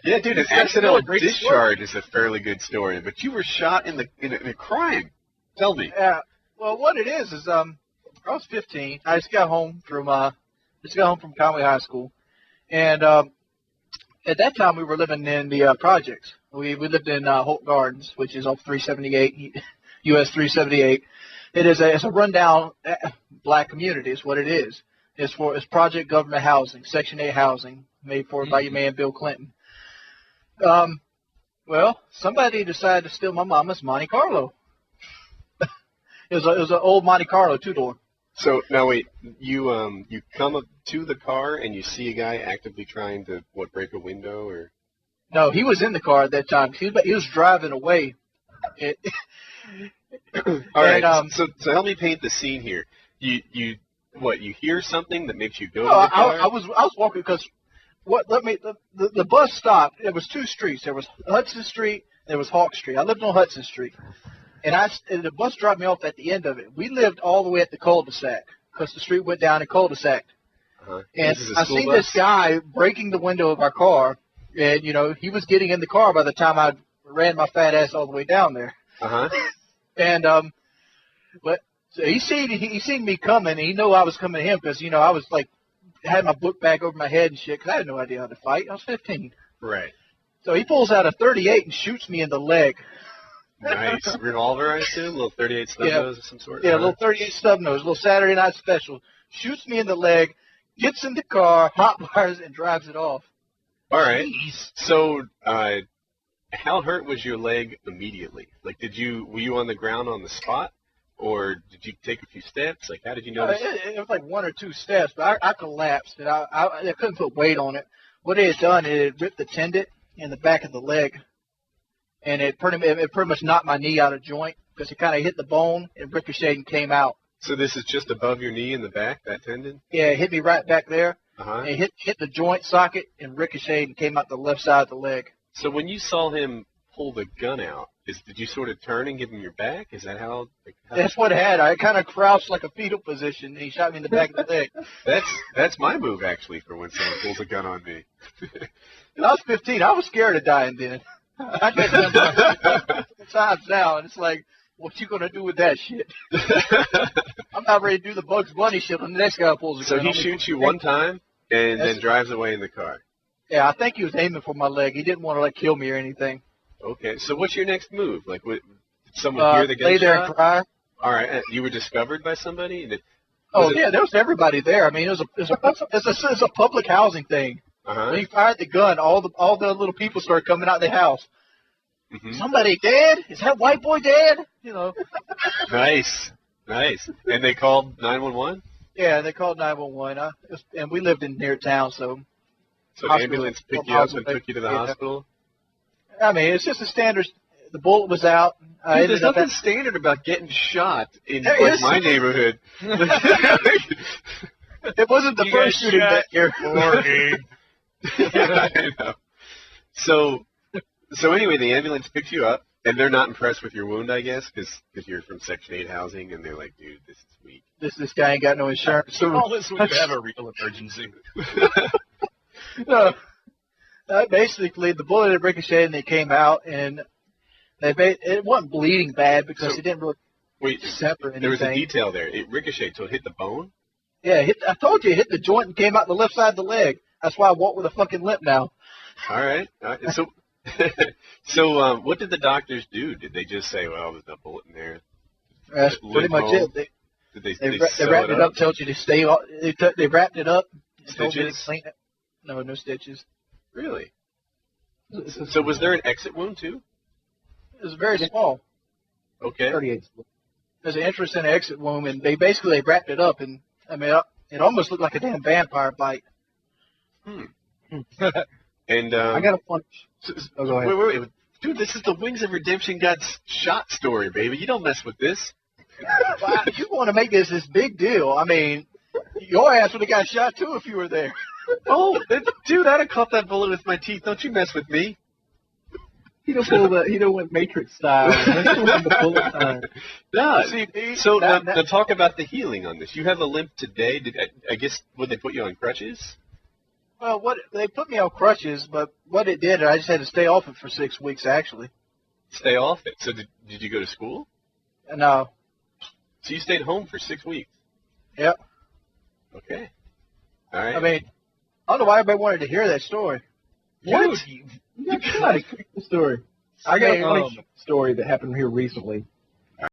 Yeah, dude, an accidental discharge is a fairly good story, but you were shot in a crime. Tell me. Yeah. Well, what it is I was 15. I just got home from Conway High School, and at that time we were living in the projects. We lived in Holt Gardens, which is off 378, US 378. It's a rundown black community. Is what it is. It's project government housing, Section 8 housing, made for by your man Bill Clinton. Well, somebody decided to steal my mama's Monte Carlo. It was an old Monte Carlo 2-door. So now wait, you come up to the car and you see a guy actively trying to break a window or? No, he was in the car at that time. He was driving away. All right. So help me paint the scene here. You hear something that makes you go to the car? I was walking because the bus stopped. There was two streets. There was Hudson Street. There was Hawk Street. I lived on Hudson Street. And the bus dropped me off at the end of it. We lived all the way at the cul-de-sac because the street went down a cul-de-sac. Uh-huh. And I seen this guy breaking the window of our car, and he was getting in the car by the time I ran my fat ass all the way down there. Uh huh. And but so he seen me coming, and he knew I was coming to him because I was like had my book bag over my head and shit because I had no idea how to fight. I was 15. Right. So he pulls out a .38 and shoots me in the leg. Nice. Revolver, I assume? A little .38 stub nose of some sort? Yeah, a little .38 stub nose, a little Saturday night special. Shoots me in the leg, gets in the car, hot wires, and drives it off. All right. Jeez. So, how hurt was your leg immediately? Like, were you on the ground on the spot, or did you take a few steps? Like, how did you notice? It was like one or two steps, but I collapsed, and I couldn't put weight on it. What it had done, it ripped the tendon in the back of the leg. And it pretty much knocked my knee out of joint because it kind of hit the bone and ricocheted and came out. So this is just above your knee in the back, that tendon? Yeah, it hit me right back there. Uh-huh. And it hit the joint socket and ricocheted and came out the left side of the leg. So when you saw him pull the gun out, did you sort of turn and give him your back? Is that how? That's what it had. I kind of crouched like a fetal position, and he shot me in the back of the leg. That's my move, actually, for when someone pulls a gun on me. When I was 15, I was scared of dying then. I get them times now, and it's like, what you gonna do with that shit? I'm not ready to do the Bugs Bunny shit when the next guy pulls a gun. So he shoots you one time and then drives away in the car. Yeah, I think he was aiming for my leg. He didn't want to kill me or anything. Okay, so what's your next move? Like, did someone hear the gunshot? Lay there and cry. All right, you were discovered by somebody. Yeah, there was everybody there. I mean, it's a public housing thing. Uh-huh. When he fired the gun, all the little people started coming out of the house. Mm-hmm. Somebody dead? Is that white boy dead? Nice. And they called 911? Yeah, they called 911. And we lived near town, so. So the ambulance picked you up and took you to the hospital? I mean, it's just a standard. The bullet was out. Dude, there's nothing standard about getting shot in my neighborhood. It wasn't the first shooting that year. I know. So anyway, the ambulance picks you up, and they're not impressed with your wound, I guess, because you're from Section 8 housing, and they're like, dude, this is weak. This guy ain't got no insurance. So all this would have a real emergency. No. Basically, the bullet had ricocheted, and they came out, and it wasn't bleeding bad because it didn't really separate anything. There was a detail there. It ricocheted, so it hit the bone? Yeah, I told you, it hit the joint and came out the left side of the leg. That's why I walk with a fucking limp now. All right. So what did the doctors do? Did they just say, well, there's no bullet in there? That's pretty much it. They wrapped it up, told you to stay off. They wrapped it up. Stitches? Clean it. No stitches. Really? So was there an exit wound, too? It was very small. Okay. 38. There's an entrance and an exit wound, and they wrapped it up, and I mean, it almost looked like a damn vampire bite. And I got a punch. Go ahead. Wait. Dude, this is the Wings of Redemption got shot story, baby. You don't mess with this. You want to make this big deal. I mean, your ass would have got shot, too, if you were there. Oh, dude, I'd have caught that bullet with my teeth. Don't you mess with me. He don't went Matrix style. The bullet time. No. So now talk about the healing on this. You have a limp today. I guess, would they put you on crutches? Well, they put me on crutches, but what it did, I just had to stay off it for 6 weeks, actually. Stay off it. So did you go to school? No. So you stayed home for 6 weeks? Yep. Okay. All right. I mean, I don't know why everybody wanted to hear that story. What? You gotta keep the story. I got a funny story that happened here recently.